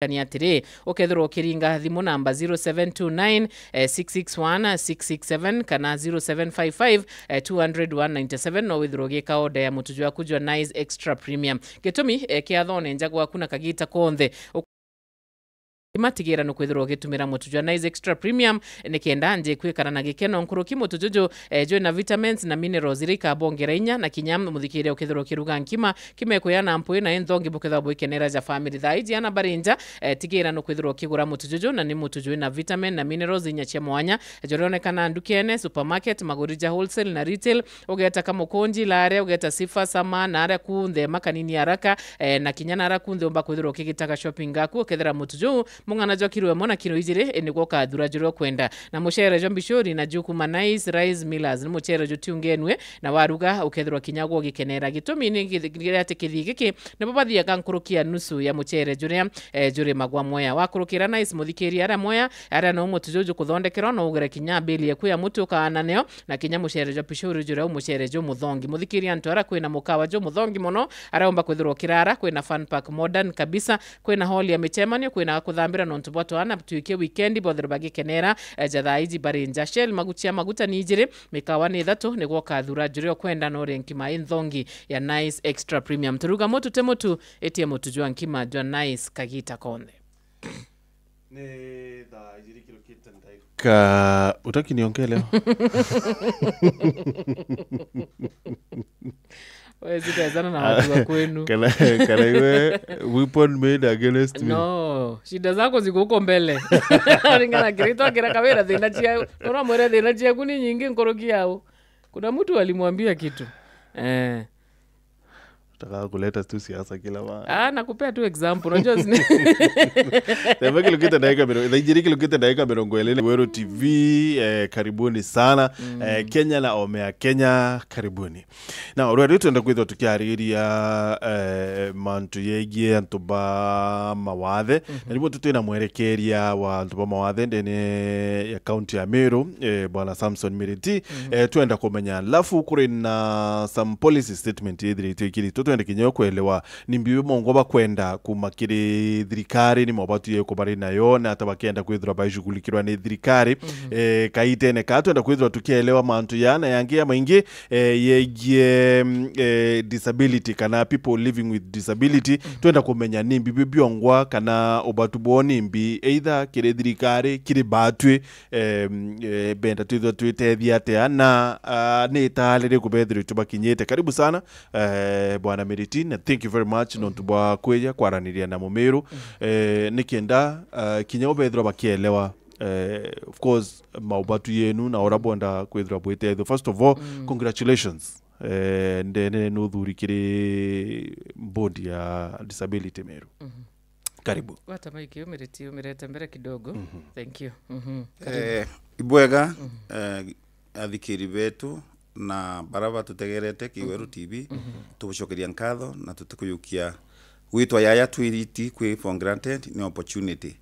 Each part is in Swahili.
ni atiri ukethirwo kiringa thimu namba 0729 661 667 kana 0755 200 no withirwo gika order ya mutuju wa kujwa Nice Extra Premium gitumi kiathone njagwa kuna kagita konthe matigira no kwithirwo gitumira mutuju Nice Extra Premium nikienda nje kwikara na gikeno nkuruki mutuju jo na vitamins na minerals irika bongera inya na kinyam muthikire ukithirwo kiruga nkima kimekuyana mpui na enthongi bukethwa boikenera ja family thaiji ana barinja tigira no kwithirwo kigura mutuju na ni mutuju na vitamin na minerals inya cia mwanya joronekana ndukene supermarket magurija wholesale na retail ugeta kama konji lare ugeta sifa sama na ara kunthe makanini haraka na kinyana ara kunthe umba kwithirwo kigitaka shopping gaku ukethera mutuju mungana jo kiro mona kiro ijire ni goka thura jiro kwenda na muchere jo mbishori na juku Nice Rice Millers ni muchere jo tiungenwe na waruga ukethirwa kinyagwo gikenera gitumi ni githirate kithigiki ne babathia kankurukia nusu ya muchere jure jure magwa moya wakurukira Nice muthikiri ara moya ara no mutuju kuthondekera no ugere kinya beli yaku ya mutu kana neo na kinya muchere jo pishori jure muchere jo muthongi muthikiri antu ara kwina mukawa jo muthongi mono araomba kwithirwo kirara kwina fun park modern kabisa kwina hall ya michemanio kwina kuthambira no ntubwato ana tuike weekend bothero bagikenera jathaiji barinja shell magutia maguta ni ijire mikawa ni thatu ni gwoka thura jure kwenda no renkima inthongi ya Nice Extra Premium turuga motu temotu etie motu jwa nkima jwa Nice kagita konde ne da ijiri kilo kita ndai ka utaki niongee leo wewe zitazana na watu wa kwenu kana iwe weapon made against me no shida zako ziko huko mbele ringana kirito kira kawera thina chia ora mwere thina chia kuni nyingi nkoroki yao kuna mtu alimwambia kitu Taka kuleta tu siasa kila mara. Nakupea tu example. Unajua zini. Sema kilokita dakika mirongo. Dhaijiri kilokita dakika mirongo elele. Wero TV, karibuni sana. Kenya na Omea Kenya, karibuni. Na urua ritu enda kwitho tukiariria mantu yegie antuba mawathe. Na ribu tutuna mwerekeria wa antuba mawathe ndene ya county ya Meru, bwana Samson Miriti. Tuenda kumenya lafu kuri na some policy statement yediri tuikiri tuende kinyo kuelewa nimbiwe mongoba kwenda kumakiri thirikari ni mobatu ye kubari nayo na atabakienda kwithura baishugulikirwa ni thirikari kaitene katwenda kwithura tukielewa mantu yana yangia maingi yegie disability kana people living with disability twenda kumenya nimbiwe biongwa kana obatu boni mbi either kire thirikari kire batwe benda twithura twitethia atia na ni talire kubethira tubakinyete karibu sana bwana Meritin, thank you very much nontubwa kweja kwaraniria na Mumeru nikienda kinya obethro bakielewa of course maubatu yenu na orabonda kwethra bwete first of all congratulations ndene nuthuri kiri bondi ya disability Meru karibu wata maiki Meriti umereta mbere kidogo thank you ibwega athikiri betu na baraba tutegerete Kiweru TV tubucokeria nkatho na tutukuyukia gwitwa yaya twiriti kwi for granted ni opportunity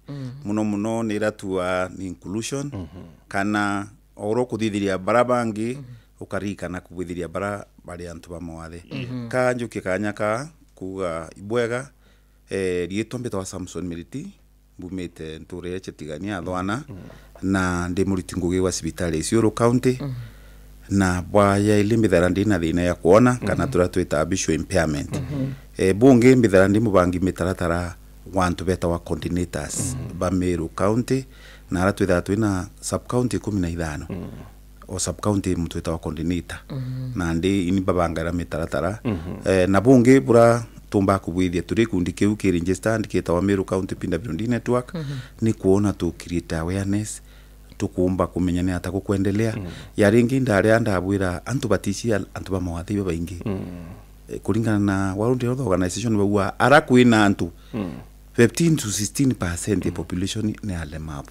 muno ni ratua ni inclusion kana oro kuthithiria barabangi ukarika na kubithiria bara bari antu bamwathe ka njuki kanyaka kuga ibwega rietwa mbetwa Samson Miriti bumete nture chetigania thwana na ndi muriti ngugi wa cibitari Isiolo county na bwaya ili mbitharandi na thina ya kuona kana turatwita visual impairment bunge mbitharandi mubangi mitaratara wantu beta wa coordinators ba Meru county na aratwitha twina sub county 15 o sub county mutwita wa coordinator na ndi ini babangara mitaratara na bunge bura tumba kubwithia turi kundi kiu ki register andikita wa Meru county PWD network ni kuona tu create awareness tukumba kumenya ni ata kuendelea yaringi ndare andabwira antu batishia antu bamawathiwe baingi kulingana na World Health Organization bawa ara kuina antu 15 to 16% ya population ni alemavu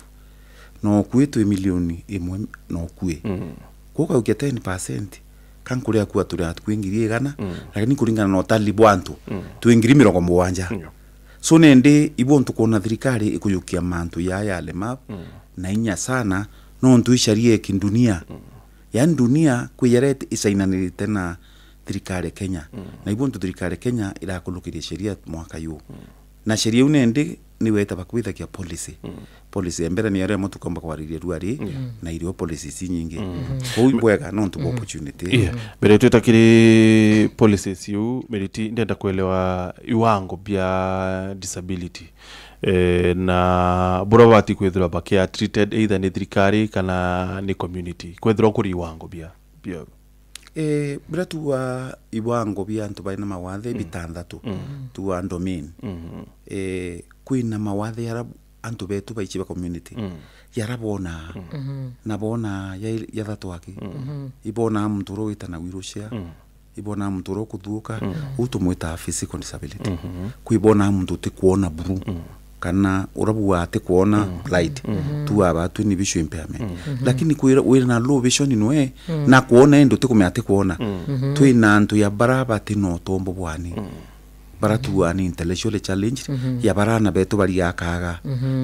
no kwetu milioni imwe no kwe kuka ukia 10% kan kuria kwa turi atkwingirie gana lakini kulingana na talibu antu tuingiri 70 so nende ibontu kona thirikari ikuyukia mantu ya alemavu na inya sana no ntuisharie kindunia yani dunia kuyarete isainanirite na thirikari Kenya na ibontu thirikari Kenya irakulukiria sheria mwaka yu na sheria unende ni weta bakwithagia policy policy mbere ni aria mutu komba kwariria ruari na irio policy si nyingi hui bwega no ntu opportunity mbere tutakiri policies yu meriti ndenda kuelewa iwango bia disability na buravati kwethira bakia treated either ni thirikari kana ni community kwethira kuri iwango bia bira tuwa iwango bia antu baina mawathe bitandatu tuwa domain kwina mawathe yara antu betu baichi ba community yarabona nabona yathatu waki ibona mturo itana wirushia ibona mturo kuthuka utumwita physical disability kuibona mtu tikuona buru kana urabu wate kuona blind tu abatu ni visual impairment lakini kuira na low vision inwe na kuona endo tikumate kuona tu inantu ya baraba tino tombo bwani baratu ani intellectual challenge ya barana beto bari yakaga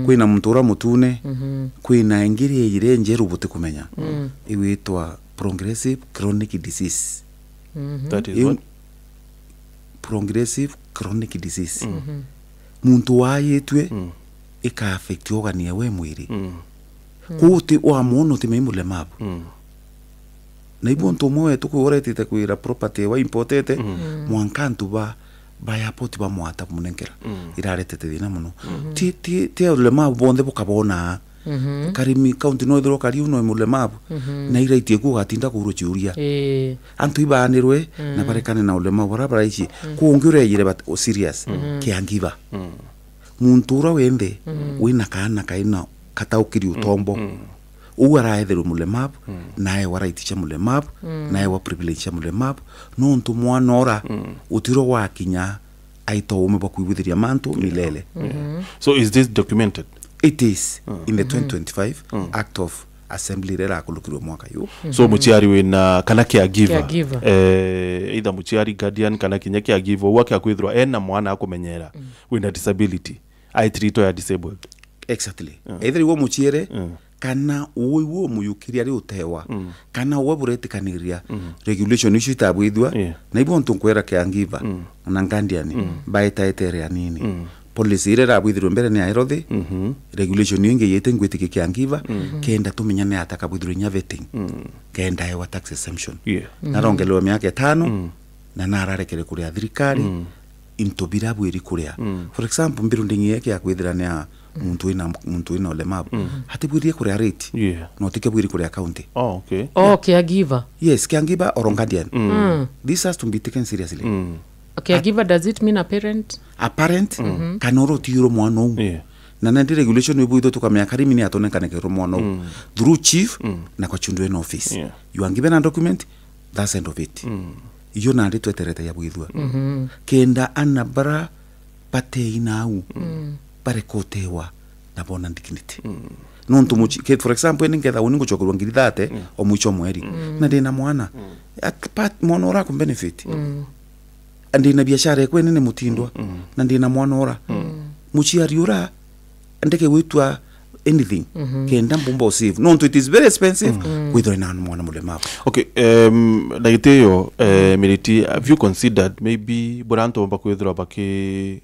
kwina mtura mutune kwina ingiri ire njeru butikumenya iwitwa progressive chronic disease that is what progressive chronic disease muntu wayetwe ika affect ogania we mwiri kuti wa mono timemule map na ibonto moe tukuretite kuira property wa importete mwankantu ba yapoti ba mwata munengera iraretete dina muno ti le map bonde bukabona karimi county no thro kari uno mule map na iraitie ku gatinda kuruchuria antu ibanirwe na barekane na ulema barabara ici kuungure yire bat serious kiangiva muntura wende wina kana kaina kataukiri utombo uwaraethero mule map nae waraitisha mule map nae wa privilege mule map no ntu mwana ora utiro wa kinya aito ume bakuibithiria mantu milele so is this documented? It is in the 2025 Act of Assembly rera kulukirwe mwaka yu so muchiari wina kana caregiver either muchiari guardian kana kinya caregiver wake akwithirwa ena mwana akumenyera wina disability I treat ya disabled exactly either wo muchiere kana uwo muyukiria ri utewa kana uwo buretikaniria regulation issue tabwithwa na ibo ntunkwera caregiver na guardian baita etere anini policy ire rabwithirwe mbere ni aerothi regulation yinge yete ngwetike caregiver kenda tumenyane ataka bwithirwe nya vetting kenda ewa tax exemption narongelewa miaka 5 na nararekere kuria thirikari into birabwiri kuria for example mbirundingi yake ya kwithira ni muntu ina ulemavu hatibwirie kuria rate no tikebwiri kuria county caregiver yes caregiver or guardian this has to be taken seriously caregiver does it mean a parent kanoro tiro mwana na nandi regulation webuito tukamya karimi ni atonekane kero mwana through chief na kwa chundu in office you are given a document that's end of it iyo nandi tweterete ya bwithwa kenda anabara pate inau bare kotewa na bona dignity nontu muchi for example ningetha uningo chokorwa ngiri 30 o mwicho mweri na ndina mwana pat monora ku benefit ndina biashara ekwe nene mutindwa na ndina mwana ora muchi ariura ndeke witwa anything kenda mbumba save nontu it is very expensive with na mwana mulemavu okay daiteyo militi have you considered maybe buranto mba kwithira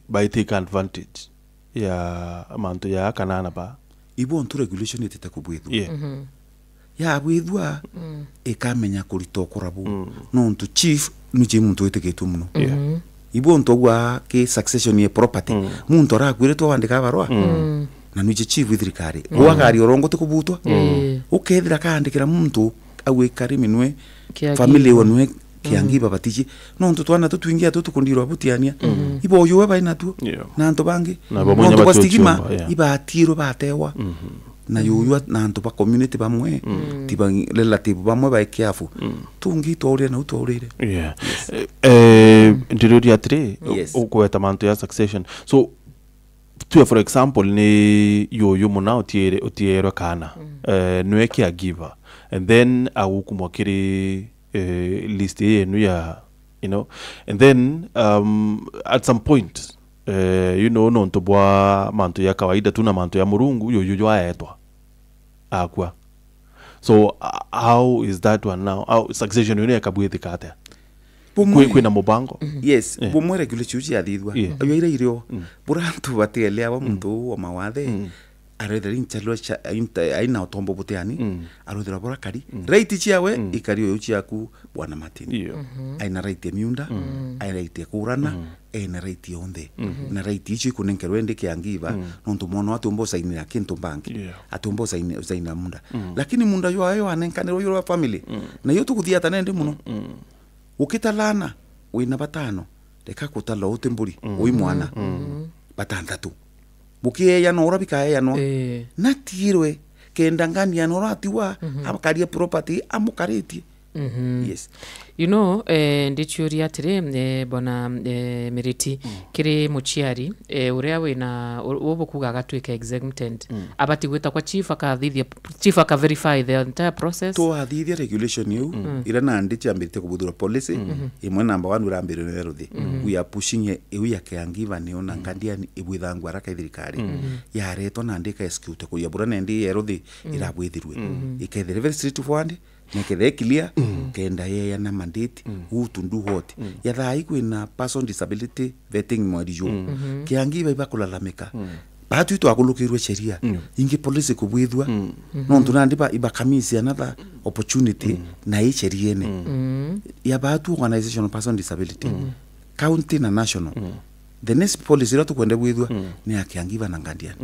by take advantage ya manto ya kanana ba ibo ntu regulation itete kubwithwa ya bwithwa ikamenya kurito kurabu no ntu chief nuje muntu iteketu muno ibo ntu gwa ke succession ye property muntu arakwire to andika barwa na nuje chief withirikari gwagari orongo tukubutwa ukethira kaandikira muntu awe kariminwe family wanwe kiangiba batichi no ntu twana tutwingia tutukundirwa butiania ibo yowe baina tu na nto bangi no bastigima ibatiro batewa na yoywa na nto ba community bamwe tiba relative bamwe ba kiafu tungi tore na utorire ndiro ya 3 ukweta manto ya succession so tu for example ni yoyo muna otiere kana nwe caregiver and then awukumwakiri list yenu ya and then at some point nonto bwa manto ya kawaida tuna manto ya murungu yoyo aetwa akwa so how is that one now how succession yakabwithika ate kwina mubango yes bumwe regulation ya thithwa ayo ire irio burantu batelea muntu wa mawathe aretheri nchalo aina otombo buteani arothera bora kari right chiawe ikari yo chiaku bwana Martin aina right ya miunda aina right ya kurana ena right yonde na right ichi kunenkerwe ndike angiva nonto mono atumbo sainira kintu banki atumbo saina munda lakini munda yo ayo anenkanero yo family na yo tukuthia tanende muno ukitalana wina batano reka kutala utemburi ui mwana batandatu bukiya no urabika ya no natirwe kendangania no ratiwa amakaria property amukariti yes you know ndichuria atire bona Miriti kiri muchiari uria wina ubukuga gatwika exempted abati gwita kwa chief akathithia chief aka verify the entire process to athithia regulation you ira na ndichi ambirite kubuthura policy imwe number 1 urambire neruthi we are pushing we are keangiva ne ona ngandia ibwithangwa raka thirikari yaretwo na ndika execute kuya bura nendi yeruthi irabwithirwe ikethere very straightforward nekethe clear kenda yeye na mandate utundu hote ya thai kwina person disability vetting mwarijo kiangiva ibakulalamika batu tu akulukirwe sheria ingi police kubwithwa no tunandiba ibakamisi another opportunity na hii sheria ne ya batu organization person disability county na national the next policy ratu kwende bwithwa ni akiangiva na ngandia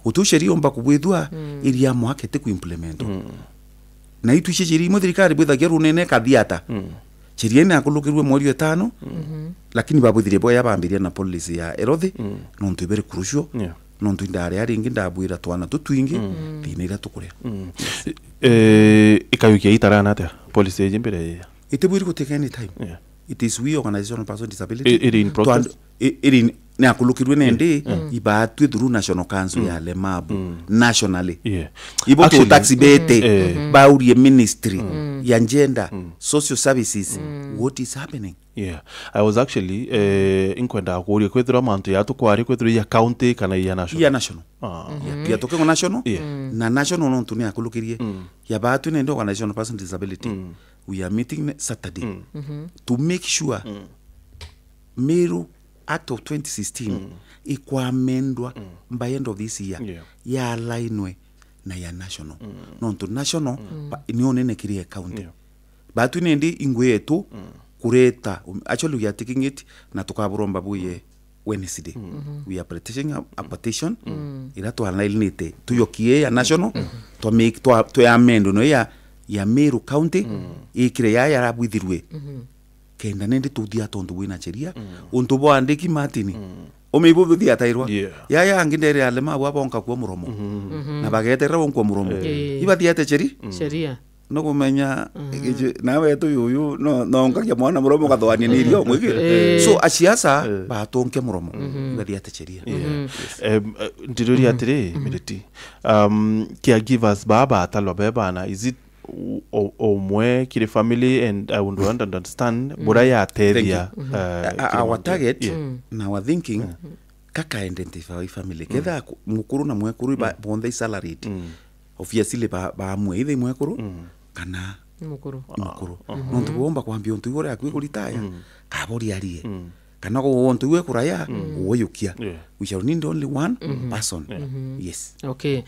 utu sheria omba kubwithwa iria mwakete ku implement na itu sheria mo thirikari bwithagia runene kathiata sheria ina akulukirwe mweri 5 lakini babwithire boya bambiria na policy ya erothi no ntubere crucial no ntindare ari ngi ndabwira twana tutwingi thina tukuria ikayukia itarana ate policy ejimbere itebwiri guteka any time it is we organization person disability it in process it na kulukirwe nende ibatwe through national council ya lemabu nationally ibo to taxi bete baurie ministry ya gender social services what is happening I was actually inkwenda kuria kwethira mantu ya tukwari kwethira ya county kana ya national ya tokengo national na national no tunia kulukirie ya batu nende organization person disability we are meeting Saturday to make sure Meru Act of 2016 ikwamendwa by end of this year ya alignwe na ya national no to national nione kirie county batu nende ingwe yetu kureta actually we are taking it na tukaburomba buye Wednesday we are petitioning a petition ila to align it to yokie ya national to make to amend no ya Meru county ikire ya rabwithirwe kenda nende tudia tondu wina cheria untu bo andiki Martin omeibo thia tairwa ya ngindere ale mabo abonka kwa muromo na bagetera bonkwa muromo ibathia te sheria no kumenya nawe tu yuyu no ngakia mwana muromo gathwania ni irio mwiki so asiasa batonke muromo ibathia te cheria ndiriria atiri Miriti caregivers baba atalwa bebana is it omwe kire family and I would want to understand buraya atedia our target na our thinking kaka identify family kedha mukuru na mwekuru bonde salaried obviously ba mwe ile mwekuru kana mukuru no tubomba kwambia ontu igore akwikulitaya kabori arie kana go ontu we kuraya woyukia we shall need only one person yes okay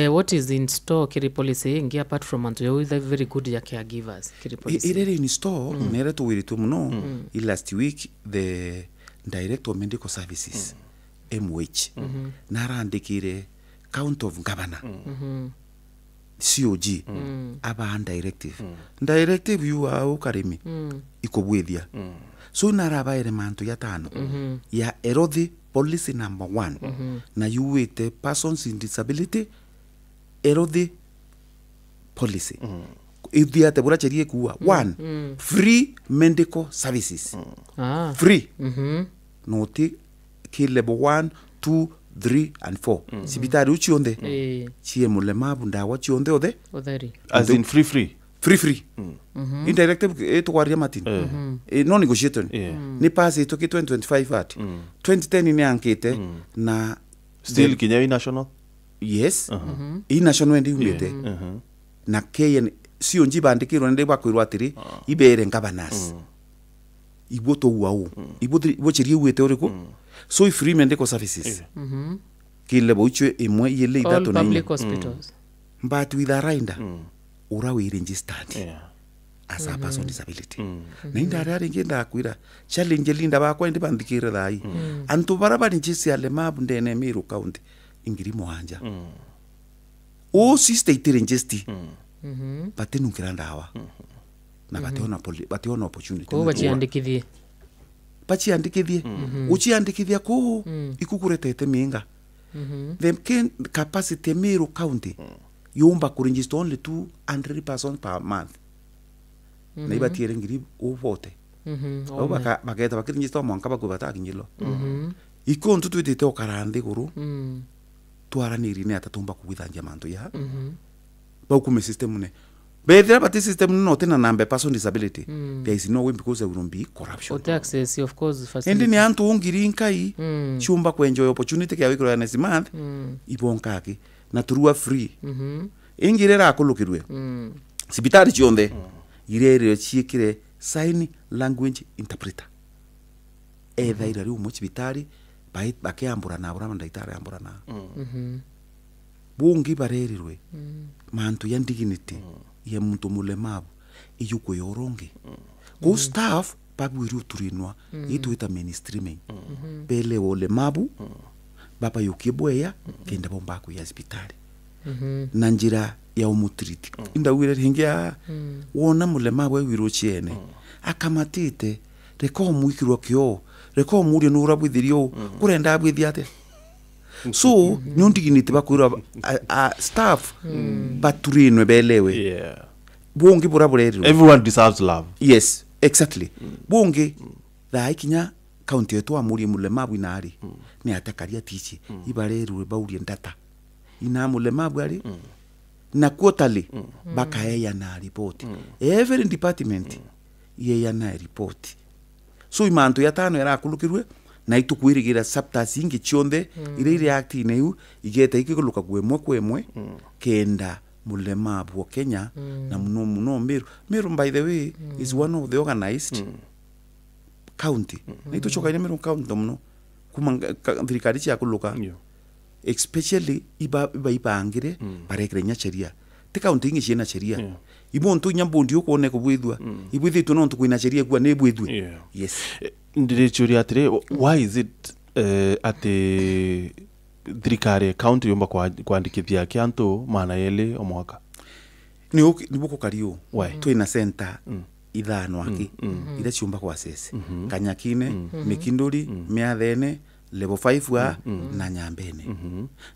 what is in store kiri policy ngi apart from antu you with very good ya caregivers kiri policy ire in store nere to wiritu muno last week the director of medical services MH narandikire count of governor COG aba directive you are ukarimi ikobwethia so naraba elementu ya tano ya erothi policy number 1 na you with persons in disability erothi policy ithia te buracherie kuwa 1 free medical services free noti ki level 1 2 3 and 4 sibitari uchionde chie mulemabu ndawa chionde otheri as in free indirective eto kwa Martin no negotiation ni pass to 2025 at 2010 ni ankete na still Kenya national yes national ndi umete na KN sio njibandikirwo ndi bakwirwa atiri ibere governors ibo to wao ibo chiri wete oriko so if free medical services kile boichwe imwe yele idatu na public hospitals but with a rinder ura we registered as a person disability na indara ngenda kwira challenge linda bakwa ndi bandikire thai antu baraba njisi ale mabu ndene Meru county ingiri muhanja o state register batenu kiranda hawa na bationa opportunity ko bachiandikithie uchiandikithia ko ikukuretete minga the capacity Meru county yumba ku register only 200 persons per month na ibatiere ngiri uvote au baketa bakiregister mwanka bakubata kinyilo iko ntutu itete okarande guru twaraniri ne atatumba kuwithanja mantu ya baukume system ne bethera bati system no tena number person disability there is no way because there will be corruption access of course facility endi ni antu ngiri nkai chumba ku enjoy opportunity ya wikro next month ibonkake na turua free ingirera akulukirwe sibitari chionde irere chiekire sign language interpreter either iri mu chibitari bakiambura na abura mandaitari ambura na bungi barerirwe mantu ya dignity ya muntu mulemavu iyuko yoronge go staff bagwiru turinwa ituita mainstreaming bele ole mabu baba yukibweya kenda bomba ku ya hospitali na njira ya umutriti inda wire hingia wona mulemavu wiru chiene akamatite reko mwikirwa kyo reko muri nura bwithirio kurenda bwithiate so nyondiginite bakwira staff baturinwe belewe bungi buraburero everyone deserves love. Yes, exactly bungi tha ikinya county yetu amuri mulemavu inari ni atakaria tichi ibarerwe baurie data ina mulemavu ari na quarterly bakaeya na report every department yeya na report so imantu ya tano era kulukirwe na itukwirigira subtas ingi chionde ire react ineu igeta ikikuluka kwemwe kenda mulemavu wa Kenya na muno Meru by the way is one of the organized county na ituchoka ine Meru county muno kuma thirikari ya kuluka especially ibangire barekere nya sheria te county ingi ciena sheria ibontu nyambundi ukone kubwithwa ibwithitu no ntukwina sheria kwa ne bwithwe yes ndire churi atire why is it at the thirikari county yomba kwandikithia kiantu mana yele omwaka ni buko kario twina center ithano aki ira ciumba kwa sese Kanyakine Mikinduri Miathene level 5 wa na Nyambene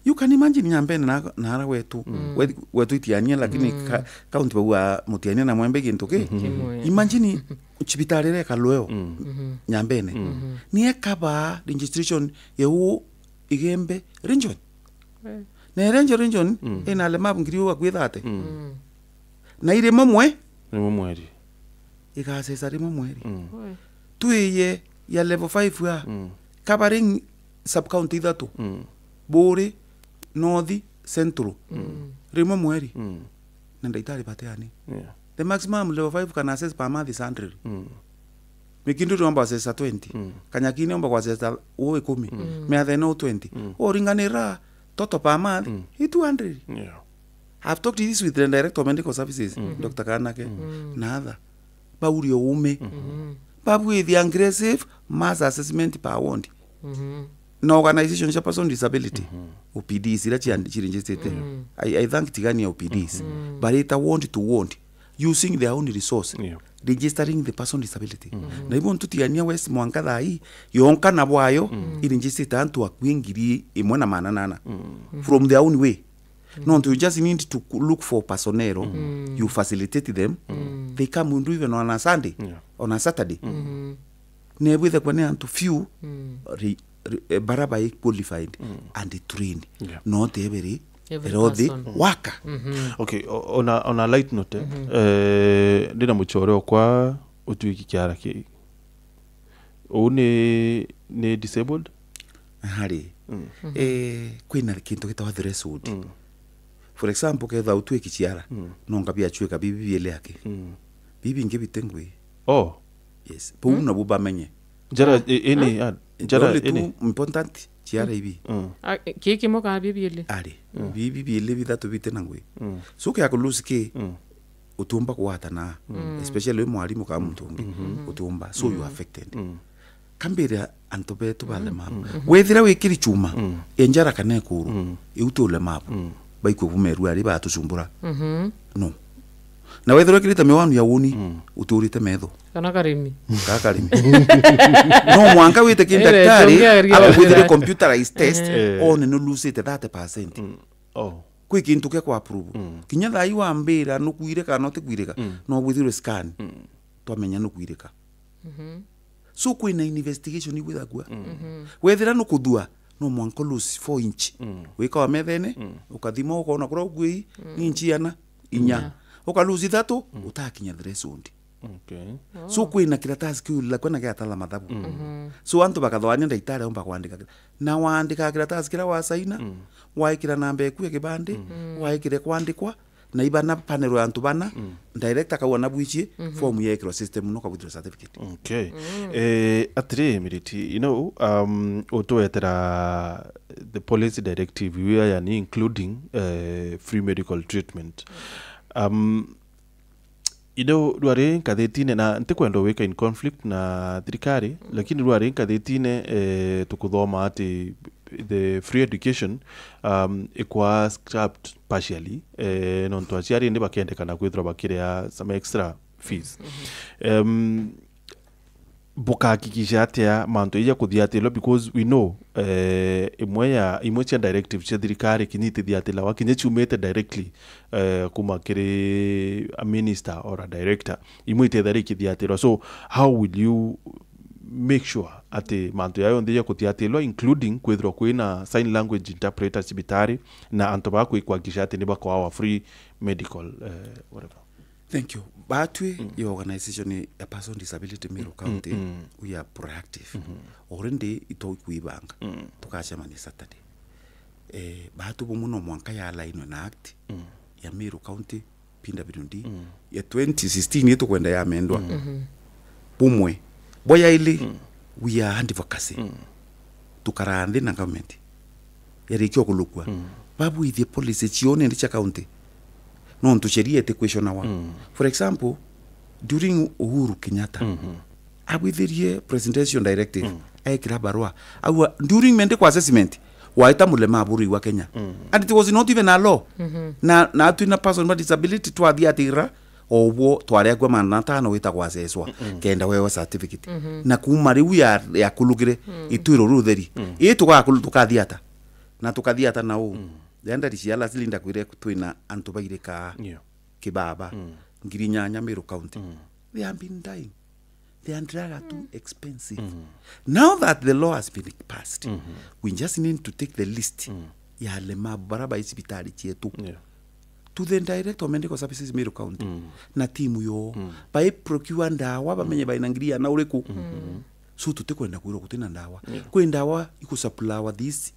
you can imagine Nyambene na hara wetu itiania lakini county wa mutiania na Mwembe gintuke imagine chibitari reka lweo Nyambene ni ekaba registration yehu igembe region na region ina lemavu ngiriwa kwithate na ire momwe mweri ikasesa rimwe mweri tuiye ya level 5 ya covering sub county thatu Buri North Central rimwe mweri na ndaitari bateani the maximum level 5 can access per month is 100 Mikinduri omba access 20 Kanyakine omba access 10 Miathene 20 oringanira toto per month 200 I've talked this with the director of medical services Dr. Kanake na other bauri oume babu with the aggressive mass assessment per ward na organization ya person disability OPDs ila chiregistered I thank tigani OPDs but it want to want using their own resource registering the person disability na ibon tutiania west mwankatha hii yonka na bwayo iregister antu akwingiri imwe na manana from their own way no you just need to look for personnel you facilitate them they come and do even on a Sunday on a Saturday nebwithe kwene antu few baraba qualified and trained not every waka okay on a light note ndina muchoreo kwa utuiki kiara ki ni disabled hari kwina kintu gitawa threshold for example ketha utuiki kiara no ngabia chweka bibi ele yake bibi ngibitengwe yes po na buba menye Jara ini jara only ini. two important chiara ibi Kiki mo ka bibili. ali bibi ile bitatu bite nangwe so ke akuluske utumba kuwata na especially mwalimu kama mtumbi utumba so you affected kambira antobe tubale mapu wethira wikiri chuma enjara kane kuru iutule mapu baiko vumeru ari batusumbura no na wethira kirita mewanu ya woni uturite metho Kana karimi. kakarimi no mwanka wite kindaktari abwithire computerized test on no lose it 30%. Oh. Kwi kintu ke kwa approve kinya thai wa mbira no kuireka no te kuireka no withire scan twamenya no kuireka so kwina investigation iwithagua wethira no kuthua no mwanka lose 4 inch wika wa methene ukathima ukona kura ugui ni inchiana inya ukalusi 3 utakinya threshold. Okay. So kwina kiratasi kiu la kwena kia tala mathabu so antu bakathwania ndaitari omba kwandika na wandika kiratasi kira wasaina waikira namba eku ya kibande waikire kwandikwa na ibana panel ya antu bana director kawana bwichie form ya ekro system no ka withdraw certificate. Okay. Atri Miriti, you know, otoetera the policy directive we are including free medical treatment. You know, duare kadetine na ntikwenda weka in conflict na thirikari lakini duare kadetine tukuthoma ati the free education ikwa scrapped partially non to aciari ndi bakendekana kwithira bakirea some extra fees bukahakikisha atia manto ija kuthiatilo because we know imwe cia directive cia thirikari kinyitithia wa kinye ciumite directly kuma kiri a minister or a director imwe itethari kithiatilo. So how will you make sure ati manto yayo ndija kuthiatilo including kwithirwa kwina sign language interpreter cibitari na anto bako ikwakisha ati ni bako our free medical whatever. Thank you. Batwe your organization a person disability Meru County we are proactive. Already ito kuibanga tukacha mani Saturday. Batu bumuno mwanka ya line na act ya Meru County pinda bidundi ya 2016 yetu kwenda ya amendwa. Bumwe boya ili we are advocacy. Tukarande na government. Yarikyo kulukwa. Babu the policy chione ndicha county. No ntusheria ete question awa. For example, during Uhuru Kenyatta, abwithirie presentation directive, aikira barua. During mende kwa assessment, waita mulema buri wa Kenya. And it was not even a law. Na atu ina person with disability to athiatira owo tware kwa manata no wita kwa seswa. Kenda wewe certificate. Na kumari wi ya kulugire itwiro rutheri. Tukathiata. Na tukathiata na u. Yanda riciala silinda kwire twina antu baireka kibaba ngirinyanya Meru County they have been dying, they are too expensive. Now that the law has been passed we just need to take the list ya lema baraba isibitari chetu to the director of medical services Meru County na timu yo by procure ndawa bamenye bainangiria na ureku so tutekwenda kwiro kutina ndawa kwe ndawa ikusupply this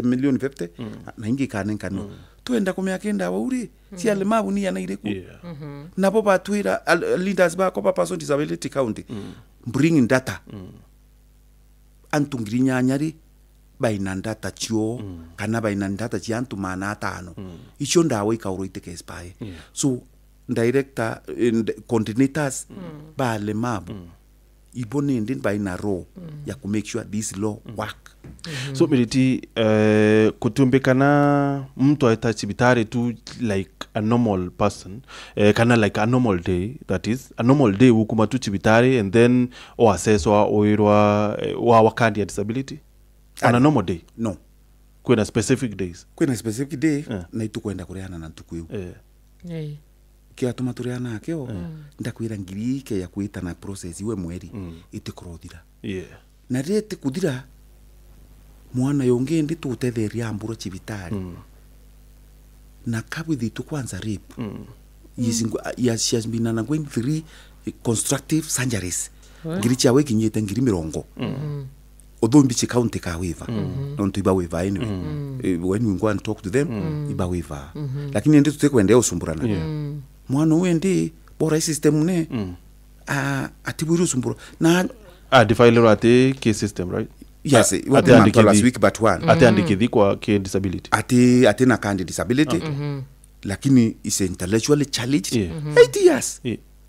milioni 50 na ingi kano tuenda kumyake ndawa uri si alemavu ni yana ireku na popa twira leaders ba kopa person disability county bring data antungirinya nyari baina data chio kana baina data chi antu mana tano icho ndawa ikauro iteke spy so director coordinators ba alemavu ibone ndin by na row ya ku make sure this law work. So Miriti kutumbekana mtu aita cibitari tu like a normal person kana like a normal day, that is a normal day ukuma tu cibitari and then o assess wa oirwa wa wakandi ya disability on a normal day. No, kwena specific days, kwena specific day na itu kwenda kureana na tukuyu kia tumaturiana akeo ndakwira ngiri ke ya kuita na process iwe mweri itikurothira na rete kuthira mwana yonge ndi tutetheria amburo cibitari na kabwithi tu kwanza rape she has been undergoing 3 constructive surgeries ngiri cha weki nyete ngiri 70 although mbichi county ka waiver don't iba waiver anyway when we go and talk to them iba waiver lakini ndi tutekwenda usumburana mwana wende bora system ne ati bwiru sumburo na defailero ate ke system, right? yes what ate the last week but one ate andikithi kwa ke disability ati na kandi disability lakini is intellectually challenged 8 years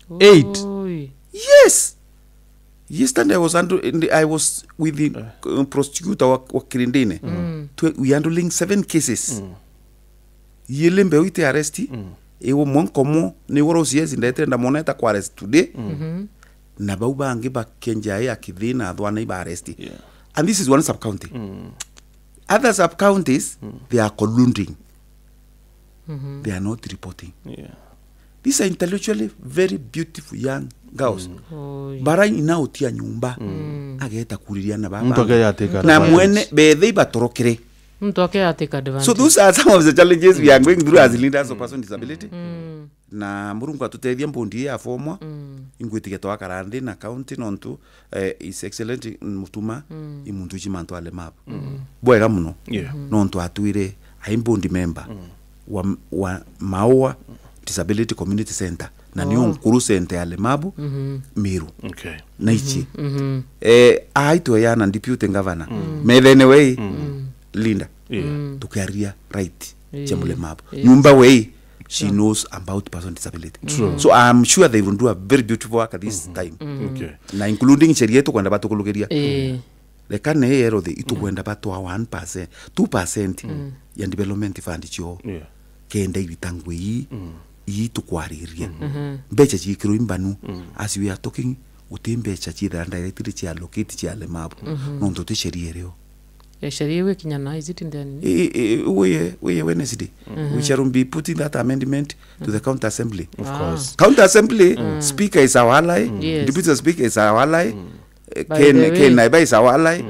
8 Oi. yes yesterday I was with the prosecutor wa Kirindine we handling 7 cases yelembe uite arresti ewo monkomo ni woro siezi ndete nda moneta kwa arrest today na bauba ange ba kenja ya kidhina adwana iba arresti and this is one sub county other sub counties they are colluding they are not reporting these are intellectually very beautiful young girls bara inautia nyumba ageta kuriria na baba mtu akayateka na mwene bethe ibatorokere Mtu akayateka advantage. so those are some of the challenges we are going through as leaders of person with disability na murungu atuteithia mbundi ya formwa ingwitike twakarande na county nontu is excellent mutuma imuntu chimantu ale map bwega muno nontu atwire aimbundi member wa Maua Disability Community Center na niyo nkuru center ale mabu Miru na ichi aitwa yana deputy governor methene wei Linda tukaria right chemule mabu nyumba wei she knows about person with disability. So I'm sure they will do a very beautiful work at this time. Na including sheria yetu kwenda batu kulugeria. Leka ne ero de itu kwenda batu 1%, 2% ya development fund cho. Kenda ibitangwe itu kwariria. Becha chikiro imbanu as we are talking utembecha chida directly chi allocate chi ale mabu. Nondo te sheria reo. Sheria we kinyana is it in the we Wednesday we shall be putting that amendment to the county assembly. Of course. County assembly speaker is our ally, deputy speaker is our ally, Ken Naiba is our ally,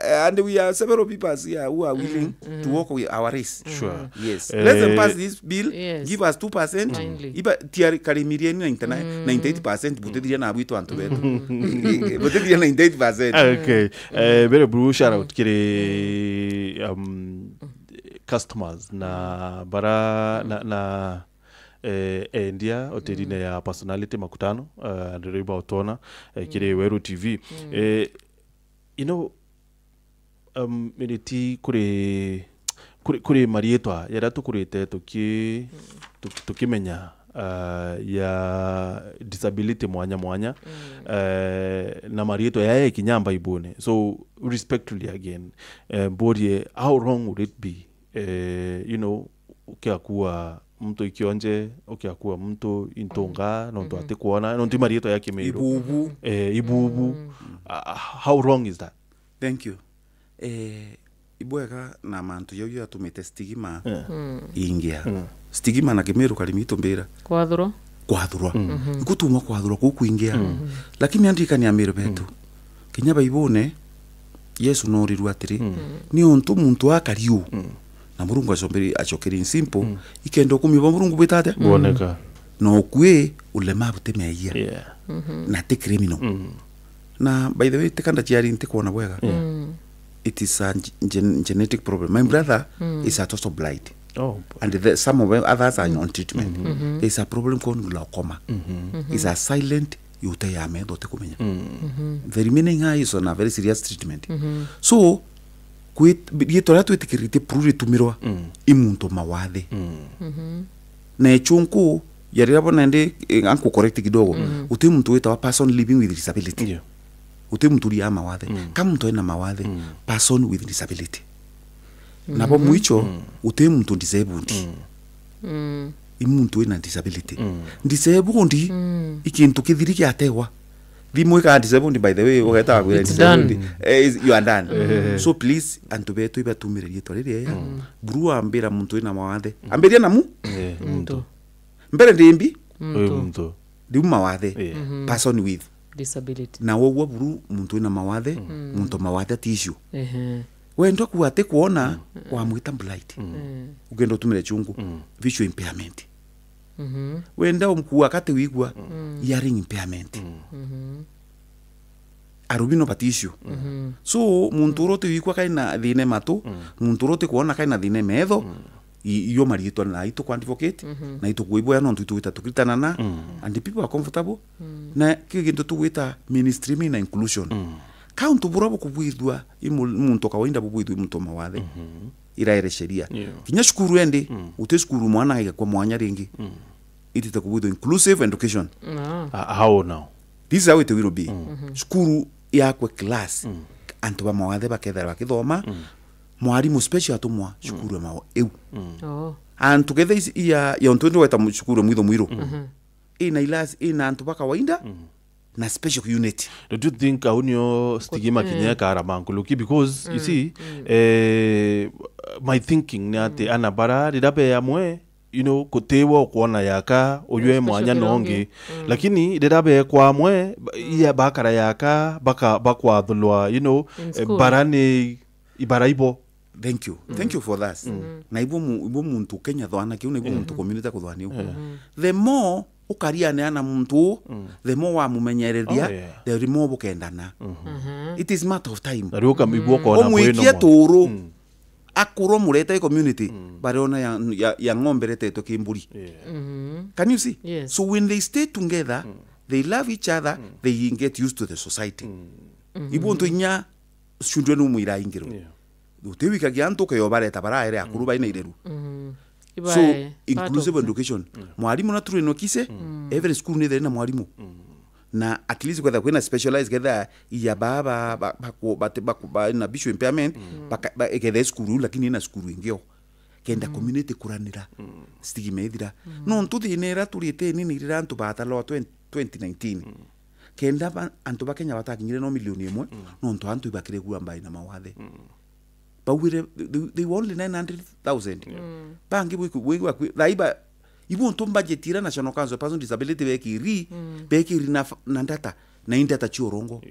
and we are several people here who are willing to work with our race. Sure. Yes. Let them pass this bill, give us 2%. Iba tiari karimiriani 98% butediria na abitu antubetu. Butediria 98%. Okay. Very blue shout out kire customers na bara na India oterine ya personality makutano ndiriba otona kire Weru TV. You know miniti kure marietwa yara tukurete tukimenya ya disability mwanya na marietwa ya kinyamba ibone. So respectfully again body how wrong would it be you know ukiakuwa mtu ikionje ukiakuwa mtu intonga ndo atekuona ndo marietwa yake meiro ibubu how wrong is that? Thank you. Ibwega na mantu yoyo atumite stigma ingia stigma na Kimeru kalimito mbira kwathurwa ikutumwa kwathurwa kukuingia lakini andika ni amiro betu kinyaba ibone Yesu no riru atiri ni ontu muntu akariu na Murungu achokeri simple ikendo kumiba Murungu betate boneka no kwe ulemavu temeia na te criminal na by the way tekanda tiari ntekona bwega it is a genetic problem. My brother is a total blind. And some of others are on treatment. There is a problem called glaucoma. It's a silent utayame dote kumenya. The remaining eye is on a very serious treatment. So, yetora tu etikirite pruri tumirwa imuntu mawade. Na echunku yari hapo naende anko correct kidogo. Uti mtu weta wa person living with disability. Uti mtu ya mawade kama mtu ena mawade person with disability nabo muicho uti mtu disabled imuntu ena disability disabled ikintu kithiriki atewa thimwe ka disabled by the way ogeta kwa disabled you are done so please antubetu ibatumirerie twarire ya buru ambira muntu ena mawade amberia namu mtu mbere ndimbi mtu ndi mawade person with disability na wowo buru muntu ina mawathe muntu mawathe tissue wendo kuate kuona wa mwita blind ugendo tumire chungu visual impairment wenda umkuwa kate wigwa hearing impairment arubino batishu so muntu rote wigwa kaina thine matu muntu rote kuona kaina thine metho iyo marietwa na ito kwa advocate na ito kuiboya no tuita tukritana na and the people are comfortable na kiginto tuwita mainstreaming na inclusion count burabo kubwidwa imuntu kawaida bubwidwa imuntu mawathe iraere sheria kinya shukuru ende uteshukuru mwana aiga kwa mwanya ringi itita kubwidwa inclusive education how now this is how it will be shukuru yakwe class antu ba mawathe bakethera bakithoma mwarimu special atumwa shukuru mao eu antu kethe ya ontwendo weta shukuru mwiro ina ilas ina antu ba kawaida na special unit. Do you think aunio stigma kinya karamankuluki because you see my thinking ni ati anabara ridabe amwe kutewa kuona yaka uywe mwanya nongi lakini ridabe kwa amwe ya bakara yaka bakwa dhulwa barani ibaraibo. Thank you for that. Na ibo muntu Kenya thwana kiu na ibo muntu community ko thwani. The more ukaria ne ana muntu the more wa mumenyereria the more bukendana. It is matter of time. Riuka mibo ko na mwikie turu akuro mureta community barona ya ng'ombe reteto kimburi. Can you see? Yes. So when they stay together they love each other, they get used to the society. Ibo ntu nya shundwe no muira ingiro. Utewika gianto ke yobareta baraere akuru baina ireru. So inclusive education mwalimu na turu inokise every school ni there na mwalimu na at least kwenda kwena specialize getha ya baba ba na visual impairment getha school lakini ina school ingio kenda community kuranira stigma ithira no ntuthinera turite nini rira ntu bata lo 2019 kenda antu bakenya batakinyire no milioni 1 no ntu antu ibakire guamba ina mawathe. But they were only 900,000. Bangi we laiba ibu nto budget ira national council person disability bekiri na data na indata chiorongo.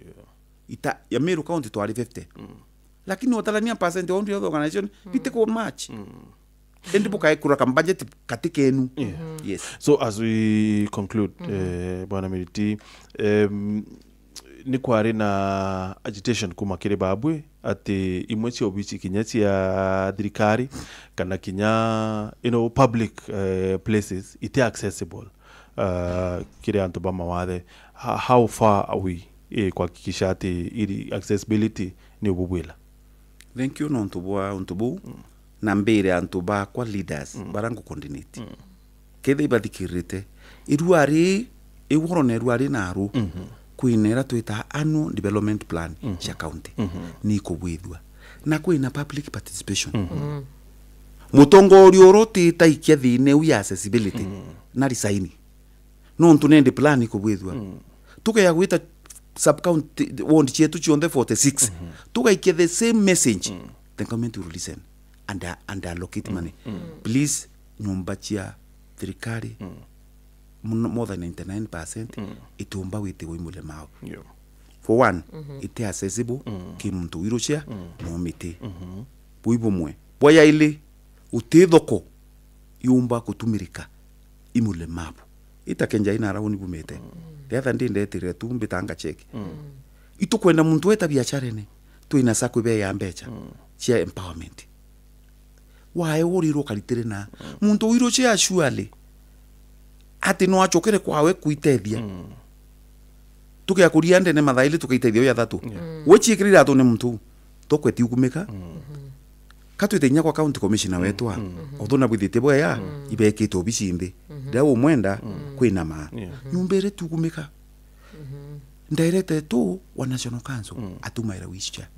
Ita ya Meru County to 50. Lakini watalania percent on the organization bite ko match. Endi buka ikura kam budget katikenu. Yes. So as we conclude bwana Miriti ni kwari na agitation kuma kire babwe ati imwe cio bici kinya cia thirikari kana kinya public places ite accessible kire antu ba mawathe how far are we kuhakikisha ati ili accessibility ni ububwila. Thank you no ntubu na mbere antu ba kwa leaders barangu coordinate kethe ibathikirite iruari iworo iruari naru kuinera tuita annual development plan cha county ni kubwithwa na kuina public participation mutongorio roti taikia thine uya accessibility na risaini no ntunende plan kubwithwa tukaya gwita sub county ward chetu chionde 46 tukaikia the same message the government will listen and allocate money please nyumba chia thirikari more than 99% itumba wite wimule mao. For one ite accessible ki muntu wirochia no mite buibo mwe boya ile utithoko yumba kutumirika imule mapu itakenja ina rauni bumete the other day ndetire tumbe tanga check itukwenda muntu weta biashara ne tu ina sakwe be ya mbecha chia empowerment wae uriro kalitire na muntu wirochia surely ati no achokere kwawe kuitethia tukia kuria ndene mathaili tukaitethia ya thatu wechikirira atu ne muntu tokweti ukumeka katwite kwa county commissioner wetwa othona bwithite boya ibekito bicinde ndawo mwenda kwina ma nyumbere tukumeka ndairete tu wa national council atumaira wisha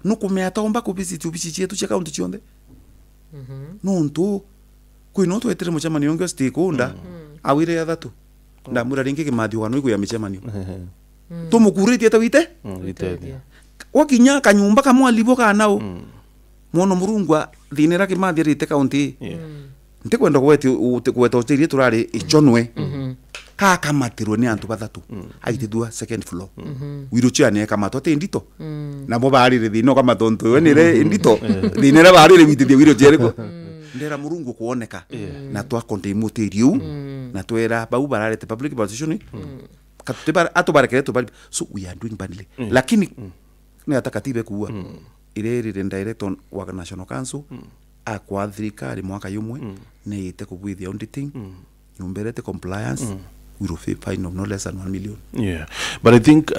nukumea taomba kubisiti ubici yetu cha county chionde nonto kwino twetire muchamani yonge stakeholder awire ya thatu ndamura ringi kimathi wanu igu ya michemanio tumukurite tawite wakinya kanyumba kamwa libo kanao mono murungwa thinera kimathi rite county ndikwenda gweta hotelia turari ichonwe kamatirwo ni antu bathatu aitithua second floor wiruchia ne kamato te ndito na bo barire thino kamatonto wenire ndito thinera barire witithia wiruchia riko ndera murungu kuoneka na twa konde teriu na twera bau bararete public position katubara atubarekere tubari so we are doing badly lakini ni atakatibe kuwa ile director wa national council akwa thirikari mwaka yumwe ne ite kubwithia auditing nyumberete compliance we will pay fine of no less than 1 million. Yeah, but I think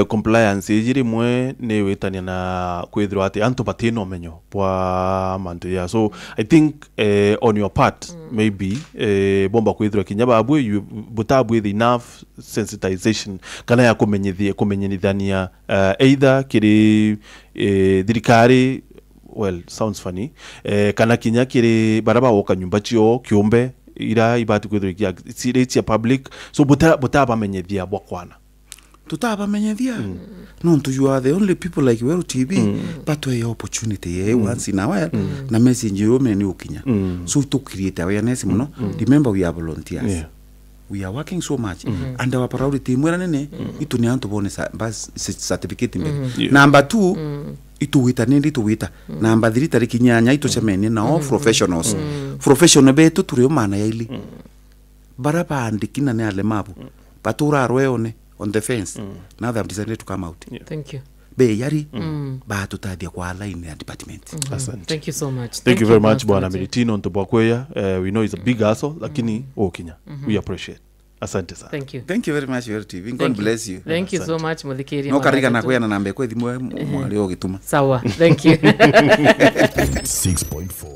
compliance ijiri mwe ne wetania na kwithirwa ati antu batino menyo bwa mantu ya, so I think on your part maybe bomba kwithirwa kinya babwe you butabwe enough sensitization kana ya kumenyithania either kiri thirikari, well sounds funny, kana kinya kiri baraba woka nyumba cio kiumbe ira ibatu kwithirwa cia public, so butabamenyithia bwakwana tutabamenyithia no you are the only people like Weru TV but we opportunity once in a while na message yo meni ukinya so to create awareness muno. Remember we are volunteers, we are working so much and our priority mwera nene itu ni antu bone certificate mbele. Number 2 itu wita nindi tu wita number 3 tariki nyanya itu semeni na all professionals professional betu turi mana yaili baraba andikina ne alemabu patura roeone on the fence. Now they have decided to come out. Thank you. Be yari ba tutadia kwa line ya department. Thank you so much. Thank you very much bwana Militino Ntobakweya. We know it's a big hassle lakini Kenya we appreciate. Asante sana. Thank you. Thank you very much Weru TV. God bless you. Thank you so much Muthikiri. No karika na kwena nambe kwa thimwe mwali ogituma. Sawa. Thank you. 6.4